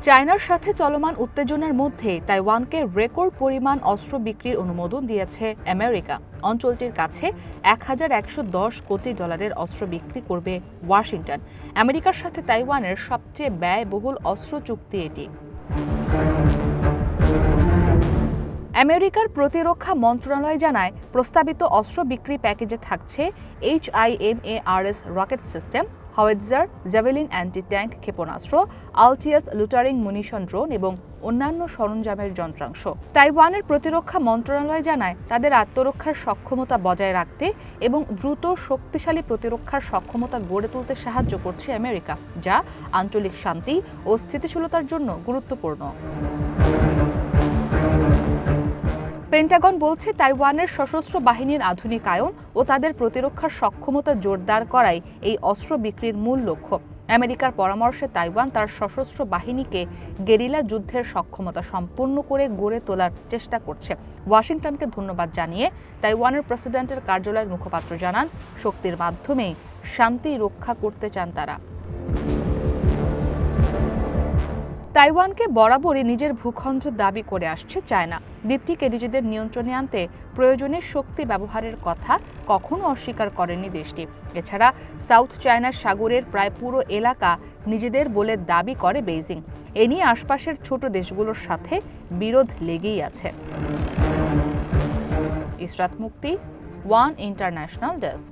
চায়নার সাথে চলমান উত্তেজনার মধ্যে তাইওয়ানকে রেকর্ড পরিমাণ অস্ত্র বিক্রির অনুমোদন দিয়েছে আমেরিকা। অঞ্চলটির কাছে $1110 কোটি অস্ত্র বিক্রি করবে ওয়াশিংটন। আমেরিকার সাথে তাইওয়ানের সবচেয়ে ব্যয়বহুল অস্ত্র চুক্তি এটি। আমেরিকার প্রতিরক্ষা মন্ত্রণালয় জানায়, প্রস্তাবিত অস্ত্র বিক্রি প্যাকেজে থাকছে HIMARS rocket system, howitzer, javelin anti tank ক্ষেপণাস্ত্র, আলটিয়াস লুটারিং মুনিশন ড্রোন এবং অন্যান্য সরঞ্জামের যন্ত্রাংশ। তাইওয়ানের প্রতিরক্ষা মন্ত্রণালয় জানায়, তাদের আত্মরক্ষার সক্ষমতা বজায় রাখতে এবং দ্রুত শক্তিশালী প্রতিরক্ষার সক্ষমতা গড়ে তুলতে সাহায্য করছে আমেরিকা, যা আঞ্চলিক শান্তি ও স্থিতিশীলতার জন্য গুরুত্বপূর্ণ। পেন্টাগন বলছে, তাইওয়ানের সশস্ত্র বাহিনীর আধুনিকায়ন ও তাদের প্রতিরক্ষার সক্ষমতা জোরদার করাই এই অস্ত্র বিক্রির মূল লক্ষ্য। আমেরিকার পরামর্শে তাইওয়ান তার সশস্ত্র বাহিনীকে গেরিলা যুদ্ধের সক্ষমতা সম্পূর্ণ করে গড়ে তোলার চেষ্টা করছে। ওয়াশিংটনকে ধন্যবাদ জানিয়ে তাইওয়ানের প্রেসিডেন্টের কার্যালয়ের মুখপাত্র জানান, শক্তির মাধ্যমেই শান্তি রক্ষা করতে চান তারা। তাইওয়ানকে বরাবরই নিজের ভূখণ্ড দাবি করে আসছে চায়না। দ্বীপটিকে নিজেদের নিয়ন্ত্রণে আনতে প্রয়োজনে শক্তি ব্যবহারের কথা কখনো অস্বীকার করেনি দেশটি। এছাড়া সাউথ চায়না সাগরের প্রায় পুরো এলাকা নিজেদের বলে দাবি করে বেইজিং। এ নিয়ে আশপাশের ছোট দেশগুলোর সাথে বিরোধ লেগেই আছে। ইসরাত মুক্তি, ওয়ান ইন্টারন্যাশনাল ডেস্ক।